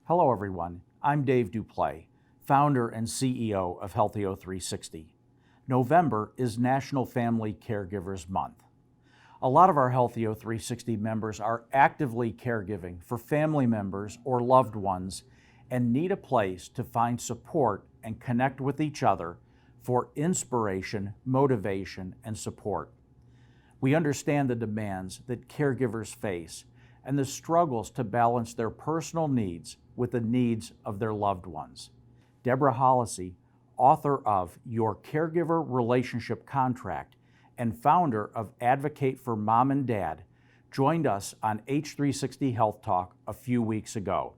Hello everyone, I'm Dave Duplay, founder and CEO of h360. November is National Family Caregivers Month. A lot of our h360 members are actively caregiving for family members or loved ones and need a place to find support and connect with each other for inspiration, motivation, and support. We understand the demands that caregivers face and the struggles to balance their personal needs with the needs of their loved ones. Debra Hallisey, author of Your Caregiver Relationship Contract and founder of Advocate for Mom and Dad, joined us on H360 HealthTalk a few weeks ago.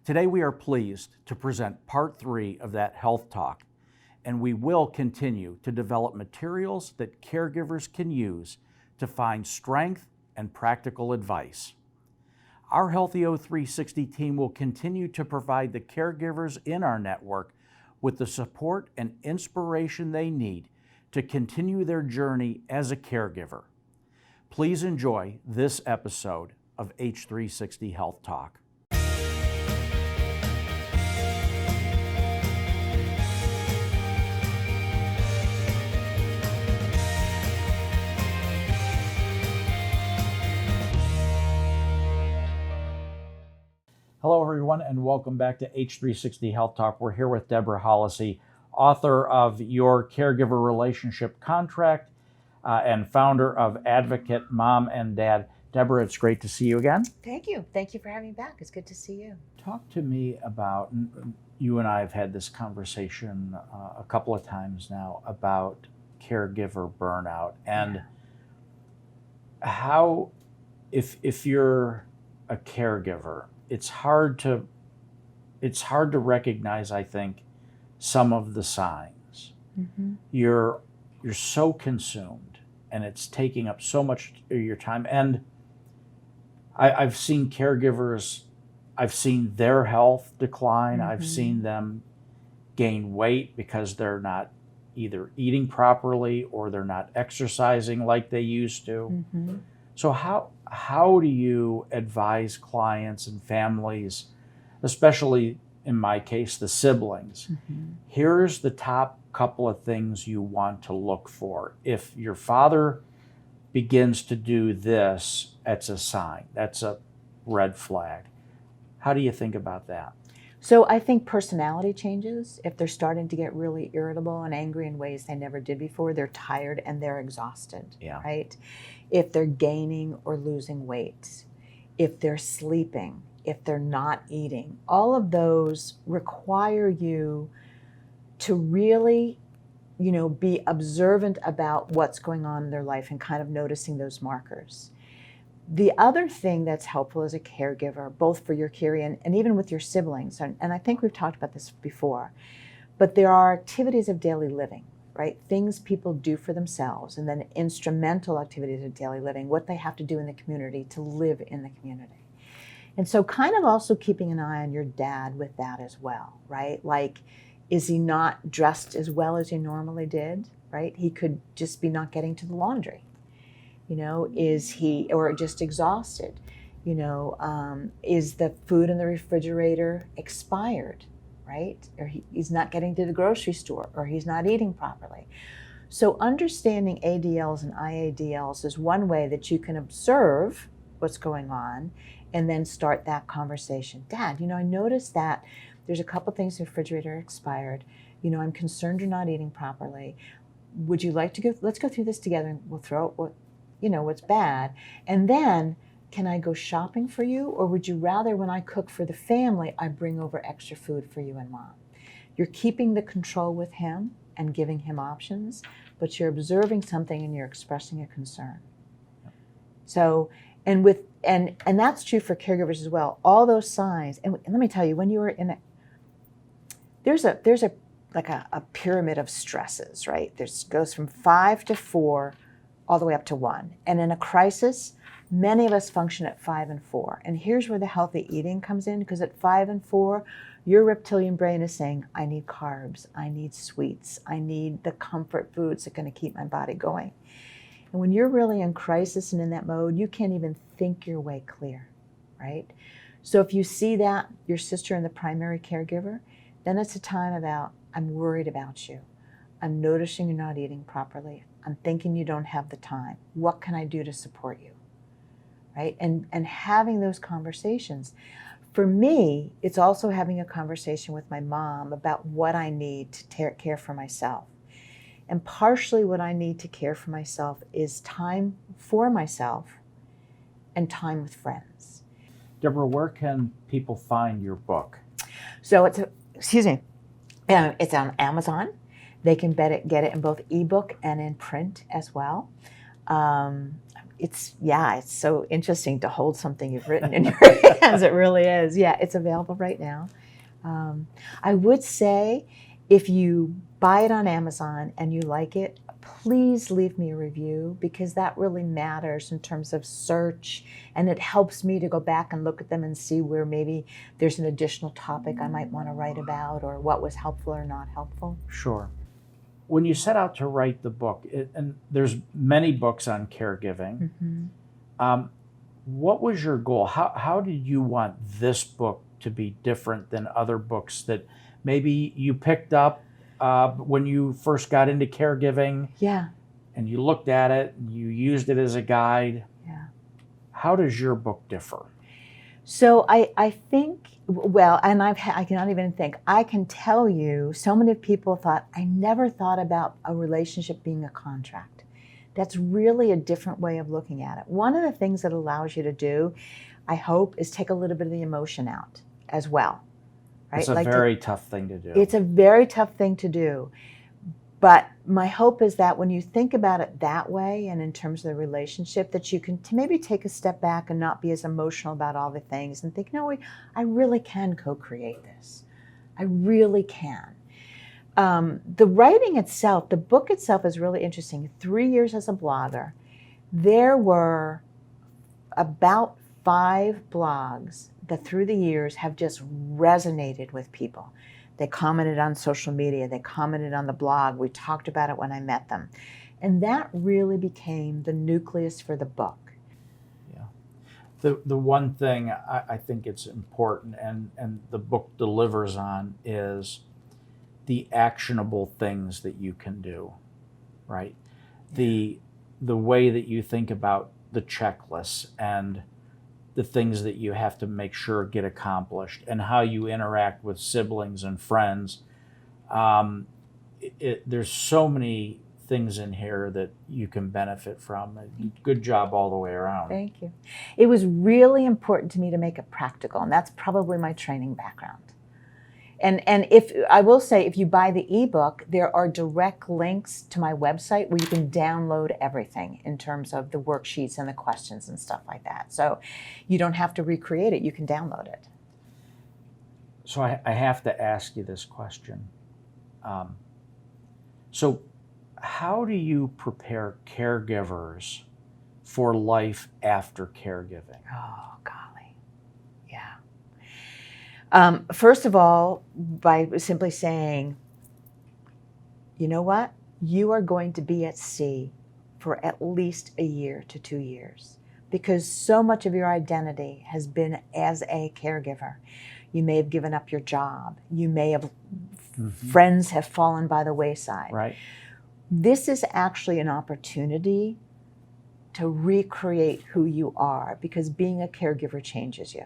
Today we are pleased to present part 3 of that Health Talk, and we will continue to develop materials that caregivers can use to find strength and practical advice. Our Healthy 360 team will continue to provide the caregivers in our network with the support and inspiration they need to continue their journey as a caregiver. Please enjoy this episode of H360 Health Talk. Hello everyone and welcome back to H360 Health Talk. We're here with Debra Hallisey, author of Your Caregiver Relationship Contract and founder of Advocate Mom and Dad. Debra, it's great to see you again. Thank you. Thank you for having me back. It's good to see you. Talk to me about, you and I have had this conversation a couple of times now about caregiver burnout and how, if you're a caregiver, it's hard to recognize, I think, some of the signs. Mm-hmm. You're so consumed and it's taking up so much of your time. And I've seen caregivers, I've seen their health decline. Mm-hmm. I've seen them gain weight because they're not either eating properly or they're not exercising like they used to. Mm-hmm. So how do you advise clients and families, especially in my case, the siblings? Mm-hmm. Here's the top couple of things you want to look for. If your father begins to do this, that's a sign. That's a red flag. How do you think about that? So I think personality changes. If they're starting to get really irritable and angry in ways they never did before, they're tired and they're exhausted, right? If they're gaining or losing weight, if they're sleeping, if they're not eating, all of those require you to really, be observant about what's going on in their life and kind of noticing those markers. The other thing that's helpful as a caregiver, both for your care and even with your siblings, and I think we've talked about this before, but there are activities of daily living, right? Things people do for themselves, and then instrumental activities of daily living, what they have to do in the community to live in the community. And so kind of also keeping an eye on your dad with that as well, right? Like, is he not dressed as well as he normally did, right? He could just be not getting to the laundry. Is he, or just exhausted? Is the food in the refrigerator expired, right? Or he's not getting to the grocery store, or he's not eating properly. So understanding ADLs and IADLs is one way that you can observe what's going on and then start that conversation. Dad, I noticed that there's a couple things in the refrigerator expired. I'm concerned you're not eating properly. Would you like to let's go through this together and we'll throw out what's bad. And then, can I go shopping for you? Or would you rather when I cook for the family, I bring over extra food for you and Mom? You're keeping the control with him and giving him options, but you're observing something and you're expressing a concern. So, and that's true for caregivers as well. All those signs, and let me tell you, when you are in there's a pyramid of stresses, right? Goes from 5 to 4, all the way up to 1. And in a crisis, many of us function at 5 and 4. And here's where the healthy eating comes in, because at 5 and 4, your reptilian brain is saying, I need carbs, I need sweets, I need the comfort foods that are going to keep my body going. And when you're really in crisis and in that mode, you can't even think your way clear, right? So if you see that, your sister and the primary caregiver, then it's a time about, I'm worried about you. I'm noticing you're not eating properly. I'm thinking you don't have the time. What can I do to support you? Right? And having those conversations. For me, it's also having a conversation with my mom about what I need to care for myself. And partially what I need to care for myself is time for myself and time with friends. Debra, where can people find your book? So it's on Amazon. They can get it in both ebook and in print as well. It's so interesting to hold something you've written in your hands. It really is. Yeah, it's available right now. I would say if you buy it on Amazon and you like it, please leave me a review, because that really matters in terms of search, and it helps me to go back and look at them and see where maybe there's an additional topic I might want to write about, or what was helpful or not helpful. Sure. When you set out to write the book, and there's many books on caregiving, what was your goal? How did you want this book to be different than other books that maybe you picked up when you first got into caregiving? Yeah. And you looked at it, and you used it as a guide. Yeah. How does your book differ? So I think, well, and I cannot even think, I can tell you, so many people thought, I never thought about a relationship being a contract. That's really a different way of looking at it. One of the things that allows you to do, I hope, is take a little bit of the emotion out as well. Right? It's a very tough thing to do. It's a very tough thing to do. But my hope is that when you think about it that way, and in terms of the relationship, that you can maybe take a step back and not be as emotional about all the things, and think, no, I really can co-create this. I really can. The writing itself, the book itself is really interesting. 3 years as a blogger, there were about 5 blogs that through the years have just resonated with people. They commented on social media, they commented on the blog, we talked about it when I met them. And that really became the nucleus for the book. Yeah. The one thing I think it's important, and the book delivers on, is the actionable things that you can do, right? Yeah. The way that you think about the checklists and the things that you have to make sure get accomplished, and how you interact with siblings and friends. There's so many things in here that you can benefit from. Good job all the way around. Thank you. It was really important to me to make it practical, and that's probably my training background. And if I will say, if you buy the ebook, there are direct links to my website where you can download everything in terms of the worksheets and the questions and stuff like that. So you don't have to recreate it, you can download it. So I have to ask you this question. So how do you prepare caregivers for life after caregiving? Oh, golly, yeah. First of all, by simply saying, you know what? You are going to be at sea for at least a year to 2 years, because so much of your identity has been as a caregiver. You may have given up your job. You may have, friends have fallen by the wayside. Right. This is actually an opportunity to recreate who you are, because being a caregiver changes you.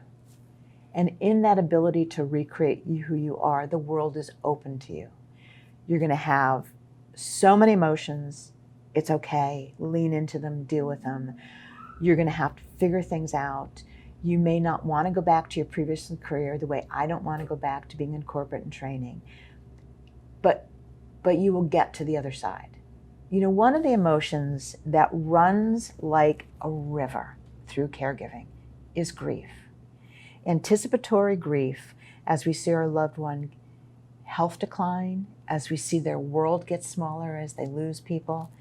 And in that ability to recreate who you are, the world is open to you. You're going to have so many emotions. It's okay. Lean into them, deal with them. You're going to have to figure things out. You may not want to go back to your previous career the way I don't want to go back to being in corporate and training. But you will get to the other side. You know, one of the emotions that runs like a river through caregiving is grief. Anticipatory grief, as we see our loved one health decline, as we see their world get smaller as they lose people.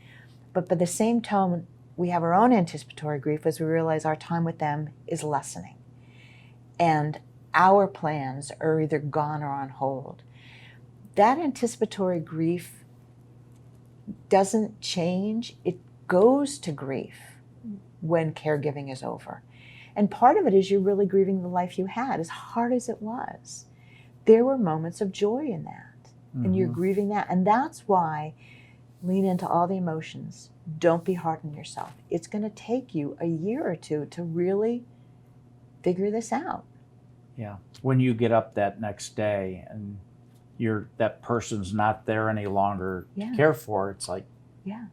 But by the same tone, we have our own anticipatory grief as we realize our time with them is lessening. And our plans are either gone or on hold. That anticipatory grief doesn't change. It goes to grief when caregiving is over. And part of it is you're really grieving the life you had, as hard as it was. There were moments of joy in that, and you're grieving that. And that's why lean into all the emotions. Don't be hard on yourself. It's going to take you a year or two to really figure this out. Yeah. When you get up that next day and that person's not there any longer to care for, it's like,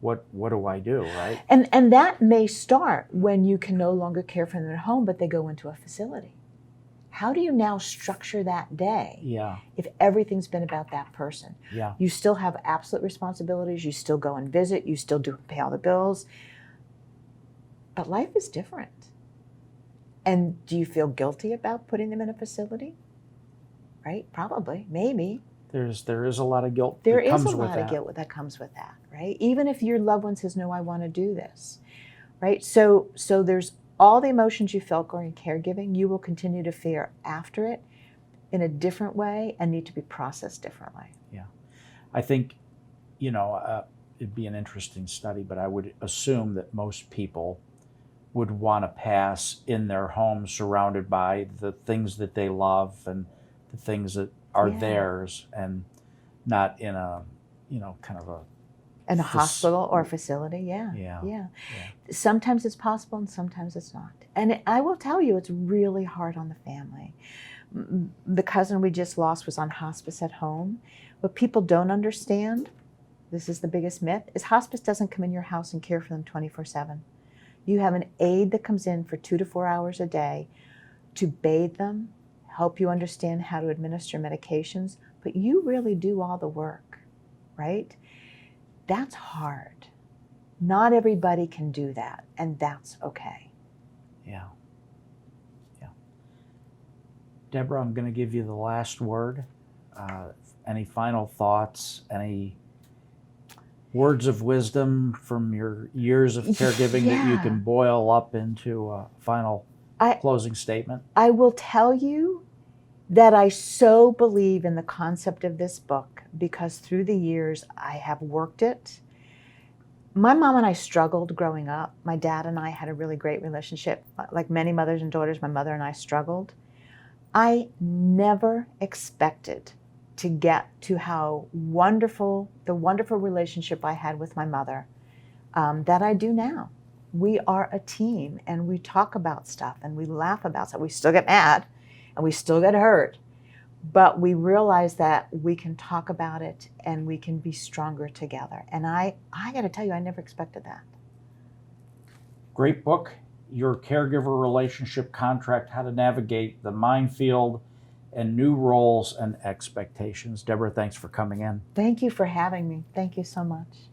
what do I do, right? And that may start when you can no longer care for them at home, but they go into a facility. How do you now structure that day if everything's been about that person? You still have absolute responsibilities. You still go and visit. You still do pay all the bills. But life is different. And do you feel guilty about putting them in a facility? Right? Probably. Maybe. There is a lot of guilt that comes with that. There is a lot of guilt that comes with that, right? Even if your loved one says, no, I want to do this, right? So there's all the emotions you felt during caregiving, you will continue to feel after it in a different way and need to be processed differently. Yeah. I think, it'd be an interesting study, but I would assume that most people would want to pass in their home surrounded by the things that they love and the things that are theirs, and not in a, kind of in a hospital or facility. Yeah. Sometimes it's possible and sometimes it's not. And I will tell you, it's really hard on the family. The cousin we just lost was on hospice at home. What people don't understand, this is the biggest myth, is hospice doesn't come in your house and care for them 24/7. You have an aide that comes in for 2 to 4 hours a day to bathe them, help you understand how to administer medications, but you really do all the work, right? That's hard. Not everybody can do that, and that's okay. Yeah. Debra, I'm going to give you the last word. Any final thoughts? Any words of wisdom from your years of caregiving that you can boil up into a final closing statement? I will tell you that I so believe in the concept of this book because through the years I have worked it. My mom and I struggled growing up. My dad and I had a really great relationship. Like many mothers and daughters, my mother and I struggled. I never expected to get to the wonderful relationship I had with my mother that I do now. We are a team and we talk about stuff and we laugh about stuff. We still get mad and we still get hurt, but we realize that we can talk about it and we can be stronger together. And I got to tell you, I never expected that. Great book, Your Caregiver Relationship Contract, How to Navigate the Minefield and New Roles and Expectations. Debra, thanks for coming in. Thank you for having me. Thank you so much.